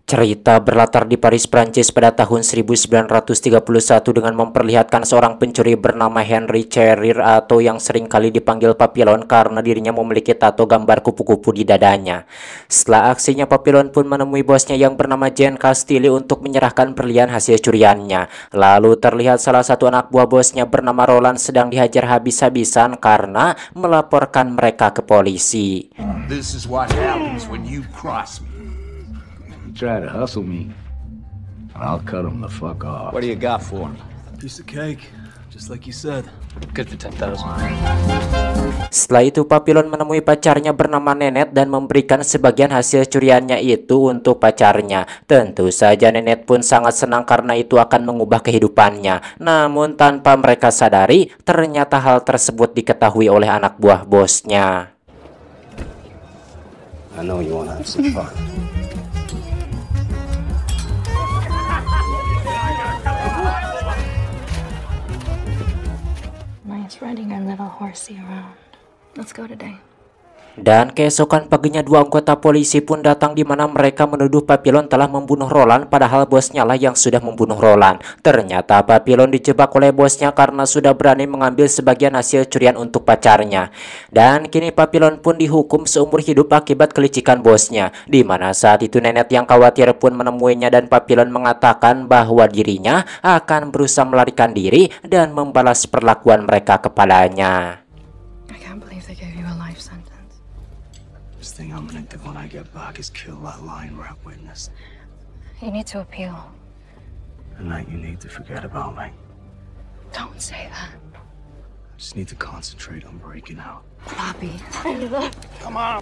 Cerita berlatar di Paris, Prancis pada tahun 1931 dengan memperlihatkan seorang pencuri bernama Henry Cherir atau yang sering kali dipanggil Papillon karena dirinya memiliki tato gambar kupu-kupu di dadanya. Setelah aksinya, Papillon pun menemui bosnya yang bernama Jean Castelli untuk menyerahkan berlian hasil curiannya. Lalu terlihat salah satu anak buah bosnya bernama Roland sedang dihajar habis-habisan karena melaporkan mereka ke polisi. This is what happens when you cross me. Try to hustle me, and I'll cut him the fuck off. What do you got for me? Piece of cake, just like you said. Good for 10,000. Setelah itu Papillon menemui pacarnya bernama Nenet dan memberikan sebagian hasil curiannya itu untuk pacarnya. Tentu saja Nenet pun sangat senang karena itu akan mengubah kehidupannya. Namun tanpa mereka sadari, ternyata hal tersebut diketahui oleh anak buah bosnya. I know you wanna have some fun. Nice riding our little horsey around. Let's go today. Dan keesokan paginya dua anggota polisi pun datang di mana mereka menuduh Papillon telah membunuh Roland, padahal bosnya lah yang sudah membunuh Roland. Ternyata Papillon dijebak oleh bosnya karena sudah berani mengambil sebagian hasil curian untuk pacarnya. Dan kini Papillon pun dihukum seumur hidup akibat kelicikan bosnya. Di mana saat itu Nenet yang khawatir pun menemuinya dan Papillon mengatakan bahwa dirinya akan berusaha melarikan diri dan membalas perlakuan mereka kepadanya. I can't believe they gave you a life sentence. First thing I'm gonna do when I get back is kill that lying rat witness. You need to appeal. And that you need to forget about me. Don't say that. I just need to concentrate on breaking out. Bobby. Come on.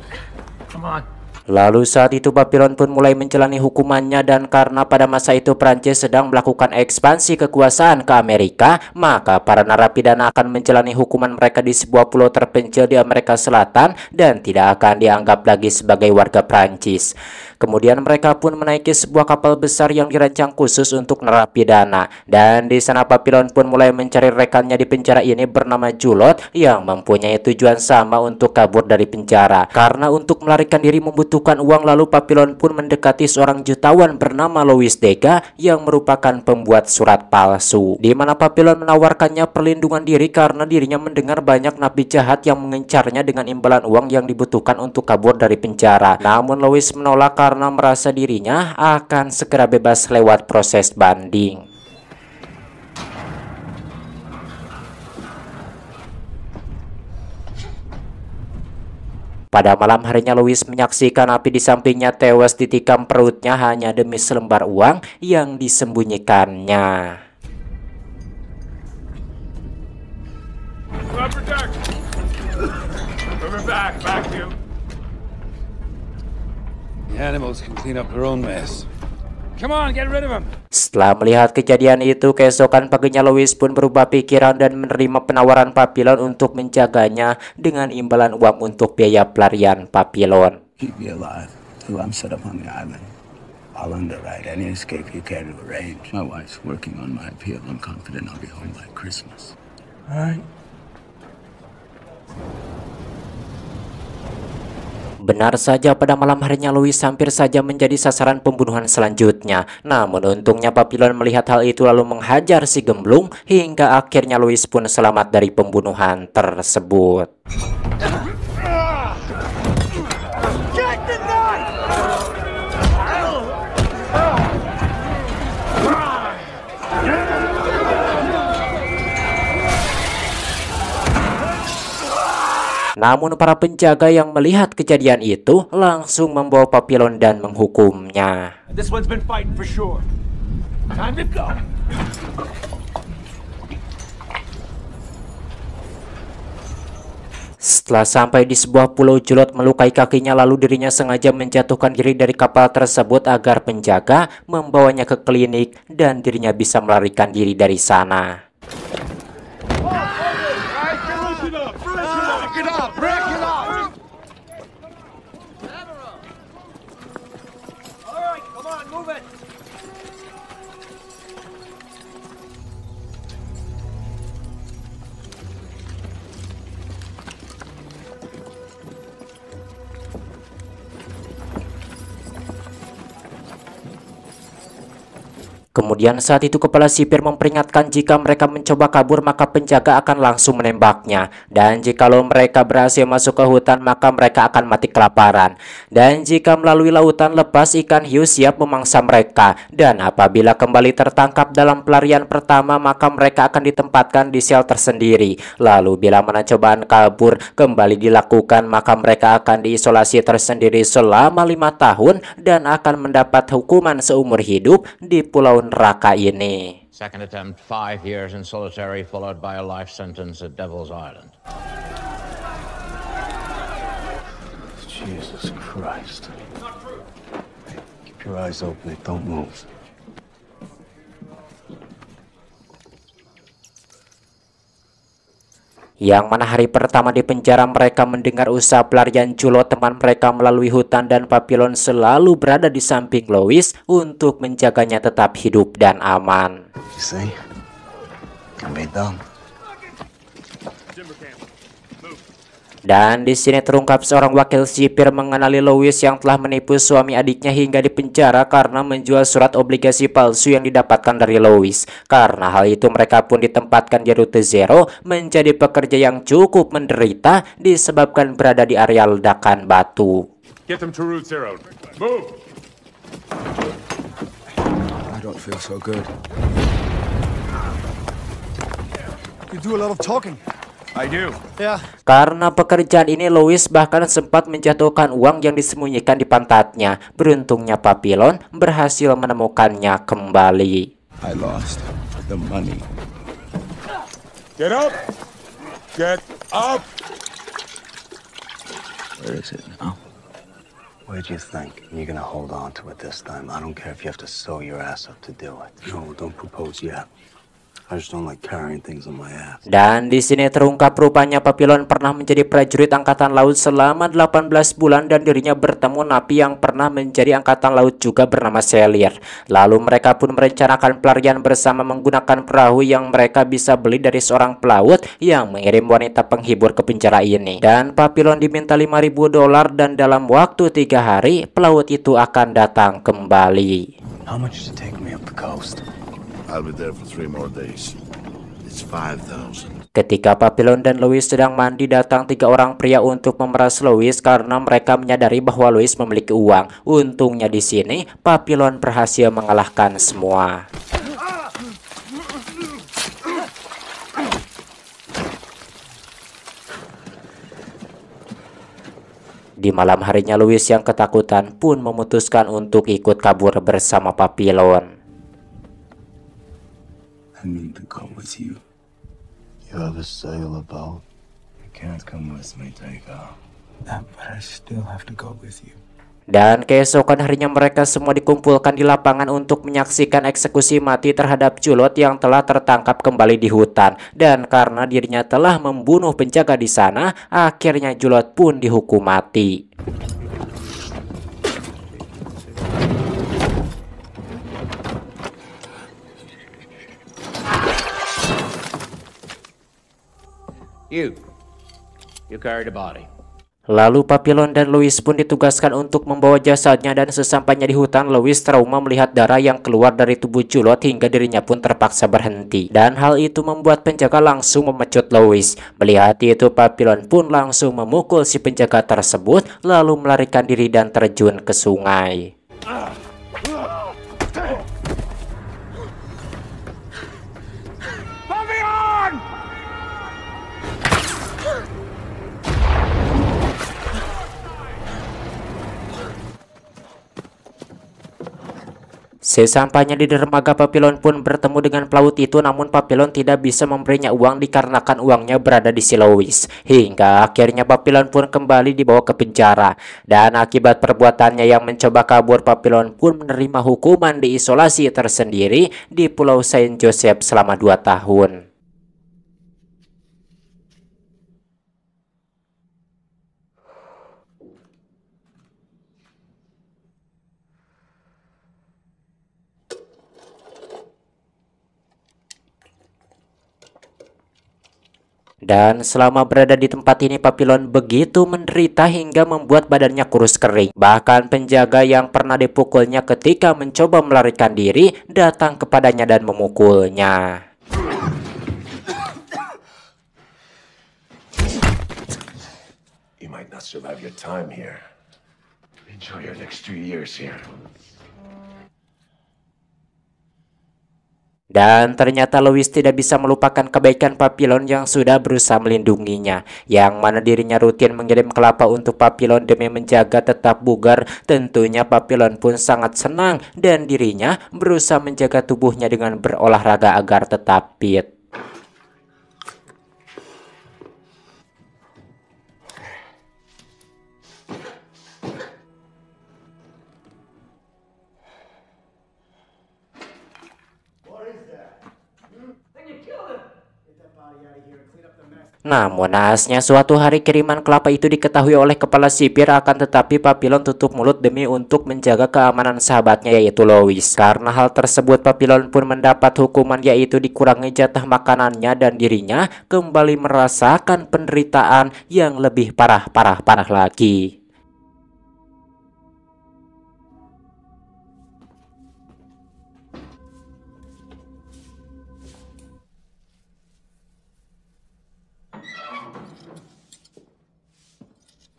Come on. Lalu saat itu Papillon pun mulai menjalani hukumannya, dan karena pada masa itu Prancis sedang melakukan ekspansi kekuasaan ke Amerika, maka para narapidana akan menjalani hukuman mereka di sebuah pulau terpencil di Amerika Selatan dan tidak akan dianggap lagi sebagai warga Prancis. Kemudian mereka pun menaiki sebuah kapal besar yang dirancang khusus untuk narapidana, dan di sana Papillon pun mulai mencari rekannya di penjara ini bernama Julot yang mempunyai tujuan sama untuk kabur dari penjara. Karena untuk melarikan diri membutuhkan uang, lalu Papillon pun mendekati seorang jutawan bernama Louis Degas yang merupakan pembuat surat palsu, di mana Papillon menawarkannya perlindungan diri karena dirinya mendengar banyak napi jahat yang mengincarnya dengan imbalan uang yang dibutuhkan untuk kabur dari penjara. Namun Louis menolak karena merasa dirinya akan segera bebas lewat proses banding. Pada malam harinya Louis menyaksikan api di sampingnya tewas ditikam perutnya hanya demi selembar uang yang disembunyikannya. The animals can clean up their own mess. Come on, get rid of them. Setelah melihat kejadian itu, keesokan paginya Louis pun berubah pikiran dan menerima penawaran Papillon untuk menjaganya dengan imbalan uang untuk biaya pelarian Papillon. Keep me alive till I'm set up on the island. I'll underwrite any escape you care to arrange. My wife's working on my appeal. I'm confident I'll be home by Christmas. All right. Benar saja, pada malam harinya Louis hampir saja menjadi sasaran pembunuhan selanjutnya. Namun untungnya Papillon melihat hal itu lalu menghajar si gemblung hingga akhirnya Louis pun selamat dari pembunuhan tersebut. Namun para penjaga yang melihat kejadian itu langsung membawa Papillon dan menghukumnya. This one's been fighting for sure. Time to go. Setelah sampai di sebuah pulau, Julot melukai kakinya lalu dirinya sengaja menjatuhkan diri dari kapal tersebut agar penjaga membawanya ke klinik dan dirinya bisa melarikan diri dari sana. Kemudian saat itu kepala sipir memperingatkan jika mereka mencoba kabur maka penjaga akan langsung menembaknya. Dan jikalau mereka berhasil masuk ke hutan maka mereka akan mati kelaparan. Dan jika melalui lautan lepas, ikan hiu siap memangsa mereka. Dan apabila kembali tertangkap dalam pelarian pertama maka mereka akan ditempatkan di sel tersendiri. Lalu bila mana cobaan kabur kembali dilakukan maka mereka akan diisolasi tersendiri selama 5 tahun dan akan mendapat hukuman seumur hidup di pulau neraka ini. Second attempt, 5 years in solitary, followed by a life sentence at Devil's Island. Jesus Christ. Keep your eyes open, don't move. Yang mana hari pertama di penjara mereka mendengar usaha pelarian Julot teman mereka melalui hutan dan Papillon selalu berada di samping Louis untuk menjaganya tetap hidup dan aman. You see? Can be done. Dan di sini terungkap seorang wakil sipir mengenali Louis yang telah menipu suami adiknya hingga dipenjara karena menjual surat obligasi palsu yang didapatkan dari Louis. Karena hal itu mereka pun ditempatkan di rute zero menjadi pekerja yang cukup menderita disebabkan berada di area ledakan batu. Get them to route zero. Move! I don't feel so good. You do a lot of talking. I do. Yeah. Karena pekerjaan ini Louis bahkan sempat menjatuhkan uang yang disembunyikan di pantatnya. Beruntungnya Papillon berhasil menemukannya kembali. I lost the money. Get up! Get up! Where is it now? Where do you think? You're gonna hold on to it this time. I don't care if you have to sew your ass up to do it. No, don't propose yet. I just don't like carrying things on my ass. Dan di sini terungkap rupanya Papillon pernah menjadi prajurit angkatan laut selama 18 bulan dan dirinya bertemu napi yang pernah menjadi angkatan laut juga bernama Selir. Lalu mereka pun merencanakan pelarian bersama menggunakan perahu yang mereka bisa beli dari seorang pelaut yang mengirim wanita penghibur ke penjara ini. Dan Papillon diminta $5.000 dan dalam waktu 3 hari pelaut itu akan datang kembali. How much does it take me up the coast? I'll be there for 3 more days. It's 5,000. Ketika Papillon dan Louis sedang mandi, datang 3 orang pria untuk memeras Louis karena mereka menyadari bahwa Louis memiliki uang. Untungnya di sini Papillon berhasil mengalahkan semua. Di malam harinya Louis yang ketakutan pun memutuskan untuk ikut kabur bersama Papillon. I need to go with you. You have a sail about. You can't come with me, Takeoff. But I still have to go with you. Dan keesokan harinya mereka semua dikumpulkan di lapangan untuk menyaksikan eksekusi mati terhadap Julot yang telah tertangkap kembali di hutan. Dan karena dirinya telah membunuh penjaga di sana, akhirnya Julot pun dihukum mati. You carry the body. Lalu Papillon dan Louis pun ditugaskan untuk membawa jasadnya dan sesampainya di hutan Louis trauma melihat darah yang keluar dari tubuh Julot hingga dirinya pun terpaksa berhenti. Dan hal itu membuat penjaga langsung memecut Louis. Melihat itu Papillon pun langsung memukul si penjaga tersebut lalu melarikan diri dan terjun ke sungai. Sesampainya di dermaga, Papillon pun bertemu dengan pelaut itu, namun Papillon tidak bisa memberinya uang dikarenakan uangnya berada di si Louis. Hingga akhirnya Papillon pun kembali dibawa ke penjara. Dan akibat perbuatannya yang mencoba kabur, Papillon pun menerima hukuman di isolasi tersendiri di Pulau Saint Joseph selama 2 tahun. Dan selama berada di tempat ini, Papillon begitu menderita hingga membuat badannya kurus kering. Bahkan penjaga yang pernah dipukulnya ketika mencoba melarikan diri datang kepadanya dan memukulnya. You might not survive your time here. Enjoy your next 2 years here. Dan ternyata Louis tidak bisa melupakan kebaikan Papillon yang sudah berusaha melindunginya, yang mana dirinya rutin mengirim kelapa untuk Papillon demi menjaga tetap bugar. Tentunya Papillon pun sangat senang dan dirinya berusaha menjaga tubuhnya dengan berolahraga agar tetap fit. Namun naasnya suatu hari kiriman kelapa itu diketahui oleh kepala sipir, akan tetapi Papillon tutup mulut demi untuk menjaga keamanan sahabatnya yaitu Louis. Karena hal tersebut Papillon pun mendapat hukuman yaitu dikurangi jatah makanannya dan dirinya kembali merasakan penderitaan yang lebih parah lagi.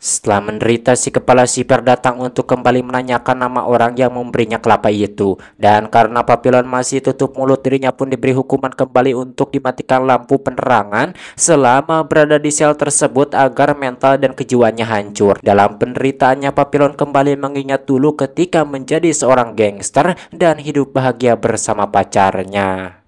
Setelah menderita, si kepala sipir datang untuk kembali menanyakan nama orang yang memberinya kelapa itu. Dan karena Papillon masih tutup mulut, dirinya pun diberi hukuman kembali untuk dimatikan lampu penerangan selama berada di sel tersebut agar mental dan kejiwaannya hancur. Dalam penderitaannya, Papillon kembali mengingat dulu ketika menjadi seorang gangster dan hidup bahagia bersama pacarnya.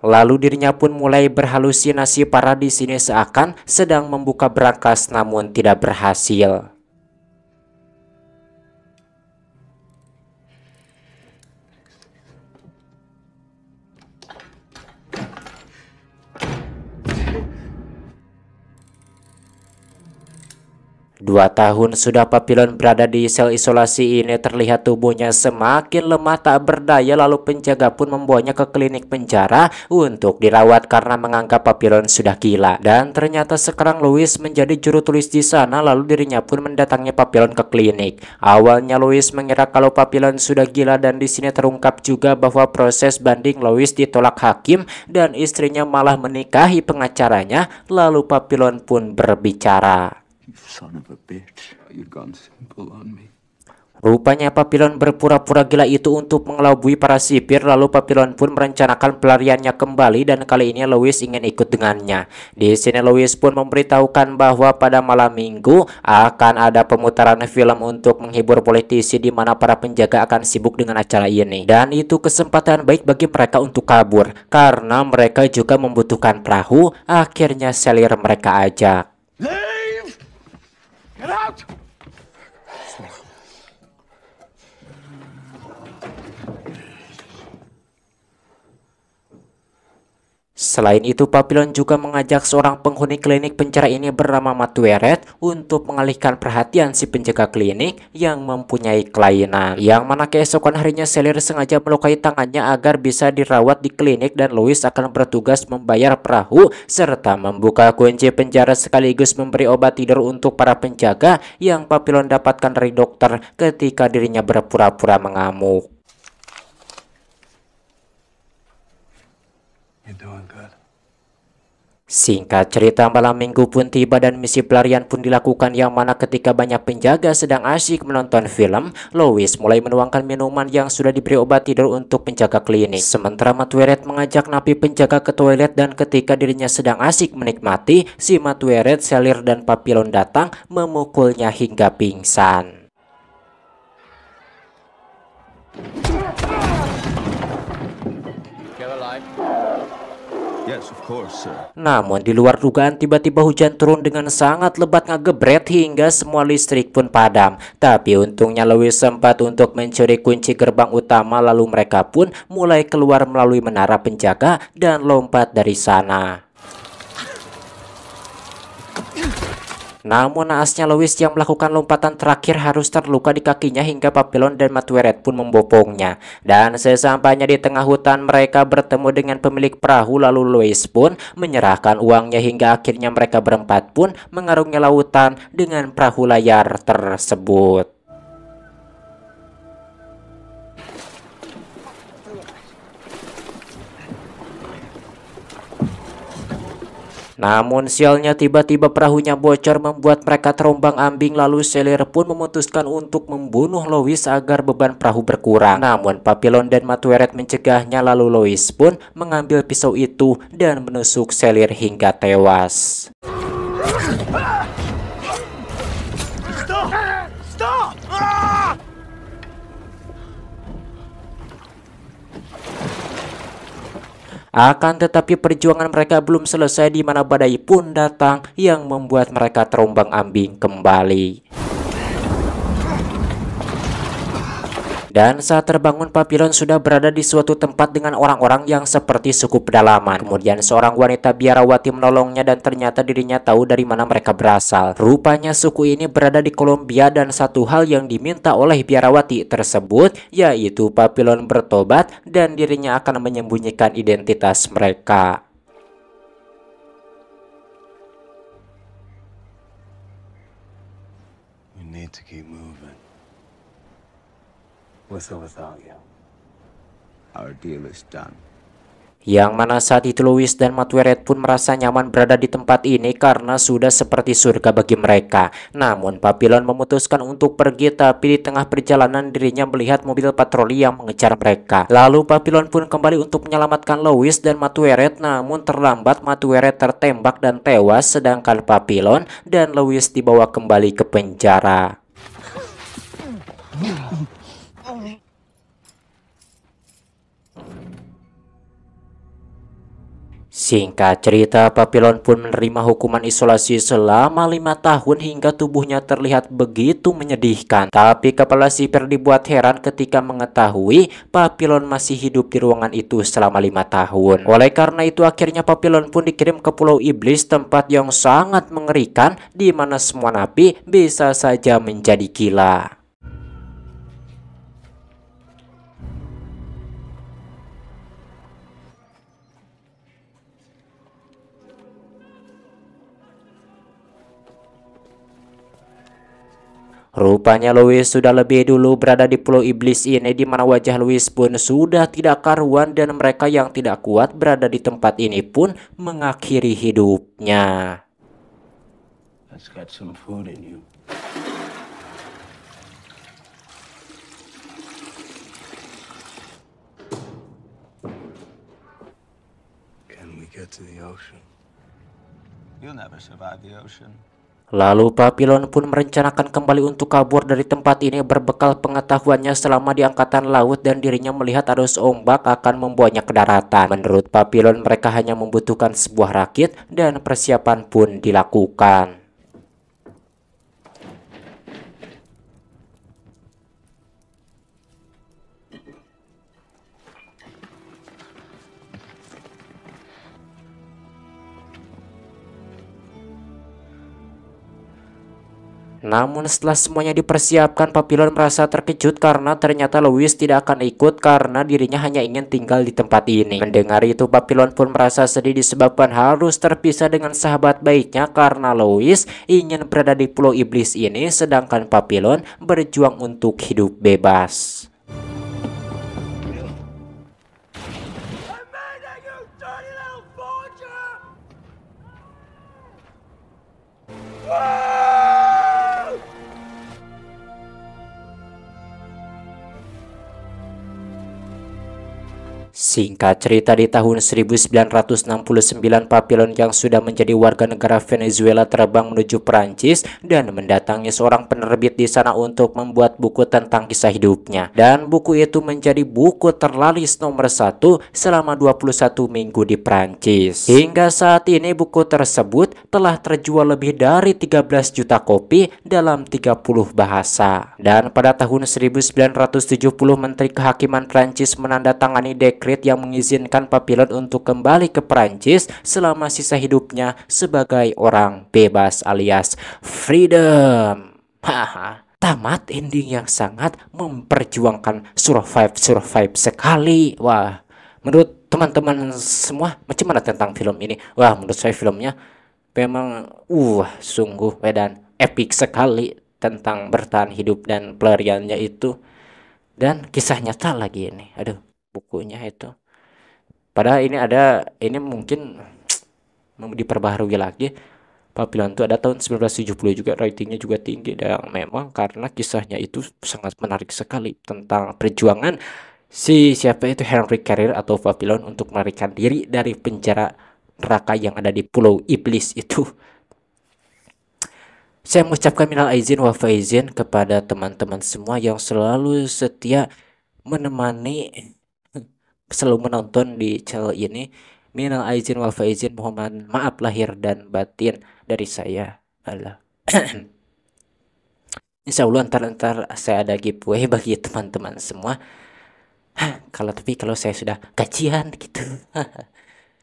Lalu dirinya pun mulai berhalusinasi parah di sini seakan sedang membuka brankas namun tidak berhasil. 2 tahun sudah Papillon berada di sel isolasi ini. Terlihat tubuhnya semakin lemah tak berdaya, lalu penjaga pun membawanya ke klinik penjara untuk dirawat karena menganggap Papillon sudah gila. Dan ternyata sekarang Louis menjadi juru tulis di sana, lalu dirinya pun mendatangi Papillon ke klinik. Awalnya Louis mengira kalau Papillon sudah gila, dan di sini terungkap juga bahwa proses banding Louis ditolak hakim dan istrinya malah menikahi pengacaranya. Lalu Papillon pun berbicara. You son of a bitch. You'd gone simple on me. Rupanya Papillon berpura-pura gila itu untuk mengelabui para sipir. Lalu Papillon pun merencanakan pelariannya kembali, dan kali ini Louis ingin ikut dengannya. Di sini Louis pun memberitahukan bahwa pada malam minggu akan ada pemutaran film untuk menghibur politisi, di mana para penjaga akan sibuk dengan acara ini. Dan itu kesempatan baik bagi mereka untuk kabur karena mereka juga membutuhkan perahu. Akhirnya selir mereka ajak. Leave! Get out! Selain itu, Papillon juga mengajak seorang penghuni klinik penjara ini bernama Matueret untuk mengalihkan perhatian si penjaga klinik yang mempunyai kelainan. Yang mana keesokan harinya selir sengaja melukai tangannya agar bisa dirawat di klinik, dan Louis akan bertugas membayar perahu serta membuka kunci penjara sekaligus memberi obat tidur untuk para penjaga yang Papillon dapatkan dari dokter ketika dirinya berpura-pura mengamuk. You're doing good. Singkat cerita, malam minggu pun tiba dan misi pelarian pun dilakukan, yang mana ketika banyak penjaga sedang asyik menonton film, Louis mulai menuangkan minuman yang sudah diberi obat tidur untuk penjaga klinik. Sementara Matueret mengajak napi penjaga ke toilet, dan ketika dirinya sedang asyik menikmati, si Matueret, selir dan Papillon datang memukulnya hingga pingsan. Yes, of course, sir. Namun di luar dugaan, tiba-tiba hujan turun dengan sangat lebat ngegebret hingga semua listrik pun padam. Tapi untungnya Louis sempat untuk mencuri kunci gerbang utama, lalu mereka pun mulai keluar melalui menara penjaga dan lompat dari sana. Namun naasnya Louis yang melakukan lompatan terakhir harus terluka di kakinya hingga Papillon dan Matueret pun membopongnya. Dan sesampainya di tengah hutan mereka bertemu dengan pemilik perahu, lalu Louis pun menyerahkan uangnya hingga akhirnya mereka berempat pun mengarungi lautan dengan perahu layar tersebut. Namun sialnya tiba-tiba perahunya bocor membuat mereka terombang-ambing, lalu Selir pun memutuskan untuk membunuh Louis agar beban perahu berkurang. Namun Papillon dan Matueret mencegahnya, lalu Louis pun mengambil pisau itu dan menusuk Selir hingga tewas. Akan tetapi perjuangan mereka belum selesai, di mana badai pun datang yang membuat mereka terombang-ambing kembali. Dan saat terbangun, Papillon sudah berada di suatu tempat dengan orang-orang yang seperti suku pedalaman. Kemudian seorang wanita biarawati menolongnya dan ternyata dirinya tahu dari mana mereka berasal. Rupanya suku ini berada di Kolombia dan satu hal yang diminta oleh biarawati tersebut yaitu Papillon bertobat dan dirinya akan menyembunyikan identitas mereka. We need to keep moving. With or without you. Our deal is done. Yang mana saat itu Louis dan Matueret pun merasa nyaman berada di tempat ini karena sudah seperti surga bagi mereka. Namun Papillon memutuskan untuk pergi, tapi di tengah perjalanan dirinya melihat mobil patroli yang mengejar mereka. Lalu Papillon pun kembali untuk menyelamatkan Louis dan Matueret, namun terlambat. Matueret tertembak dan tewas, sedangkan Papillon dan Louis dibawa kembali ke penjara. Singkat cerita, Papillon pun menerima hukuman isolasi selama 5 tahun hingga tubuhnya terlihat begitu menyedihkan. Tapi kepala sipir dibuat heran ketika mengetahui Papillon masih hidup di ruangan itu selama 5 tahun. Oleh karena itu akhirnya Papillon pun dikirim ke Pulau Iblis, tempat yang sangat mengerikan di mana semua napi bisa saja menjadi gila. Rupanya Louis sudah lebih dulu berada di Pulau Iblis ini, di mana wajah Louis pun sudah tidak karuan dan mereka yang tidak kuat berada di tempat ini pun mengakhiri hidupnya. Let's get some food in you. Can we get to the ocean? You'll never survive the ocean. Lalu Papillon pun merencanakan kembali untuk kabur dari tempat ini berbekal pengetahuannya selama di angkatan laut, dan dirinya melihat arus ombak akan membawanya ke daratan. Menurut Papillon mereka hanya membutuhkan sebuah rakit dan persiapan pun dilakukan. Namun setelah semuanya dipersiapkan, Papillon merasa terkejut karena ternyata Louis tidak akan ikut karena dirinya hanya ingin tinggal di tempat ini. Mendengar itu Papillon pun merasa sedih disebabkan harus terpisah dengan sahabat baiknya karena Louis ingin berada di Pulau Iblis ini sedangkan Papillon berjuang untuk hidup bebas. Singkat cerita, di tahun 1969 Papillon yang sudah menjadi warga negara Venezuela terbang menuju Perancis dan mendatangi seorang penerbit di sana untuk membuat buku tentang kisah hidupnya. Dan buku itu menjadi buku terlaris nomor 1 selama 21 minggu di Perancis. Hingga saat ini buku tersebut telah terjual lebih dari 13 juta kopi dalam 30 bahasa. Dan pada tahun 1970 Menteri Kehakiman Perancis menandatangani dekret tiket yang mengizinkan Papillon untuk kembali ke Prancis selama sisa hidupnya sebagai orang bebas alias freedom. Haha. Tamat ending yang sangat memperjuangkan survive sekali. Wah, menurut teman-teman semua macam mana tentang film ini? Wah, menurut saya filmnya memang sungguh dan epic sekali tentang bertahan hidup dan pelariannya itu, dan kisah nyata lagi ini. Aduh, bukunya itu. Padahal ini mungkin diperbaharui lagi. Papillon itu ada tahun 1970 juga, ratingnya juga tinggi, dan memang karena kisahnya itu sangat menarik sekali tentang perjuangan siapa itu Henry Cavill atau Papillon untuk melarikan diri dari penjara neraka yang ada di Pulau Iblis itu. Saya mengucapkan minal aizin wal faizin kepada teman-teman semua yang selalu setia menemani, selalu menonton di channel ini. Minal aizin wal faizin, mohon maaf lahir dan batin dari saya. Allah. Insya Allah ntar saya ada giveaway bagi teman-teman semua. Kalau saya sudah gajian gitu.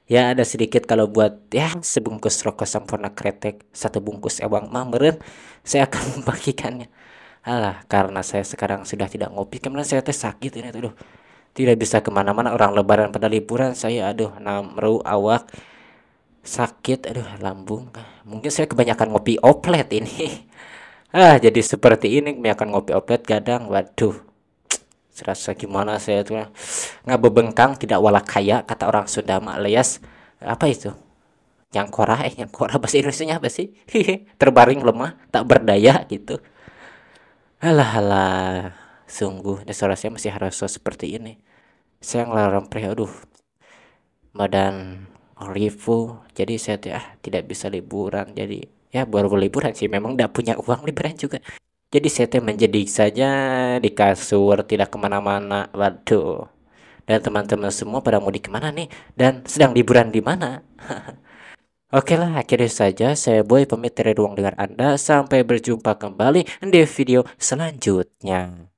Ya ada sedikit kalau buat ya sebungkus rokok Sampurna Kretek, 1 bungkus ewang meren, saya akan membagikannya. Alah, karena saya sekarang sudah tidak ngopi, kemarin saya sakit ini tuh. Tidak bisa kemana-mana, orang lebaran pada liburan, saya namru awak sakit, lambung. Mungkin saya kebanyakan ngopi oplet ini. Jadi seperti ini, kebanyakan ngopi oplet gadang. Waduh, serasa gimana saya tuh, nggak bebengkang tidak walak kaya, kata orang Sunda alias apa itu, nyangkora bahasa Indonesia apa sih? Terbaring lemah tak berdaya gitu. Alah, sungguh suara saya masih harus seperti ini. Saya ngelarang badan ribu, jadi saya tidak bisa liburan. Jadi ya baru liburan sih, memang tidak punya uang liburan juga. Jadi saya menjadi saja di kasur, tidak kemana-mana. Waduh. Dan teman-teman semua pada mudik kemana nih? Dan sedang liburan di mana? Oke lah, akhirnya saja saya Boy pamit dari ruang dengar Anda. Sampai berjumpa kembali di video selanjutnya.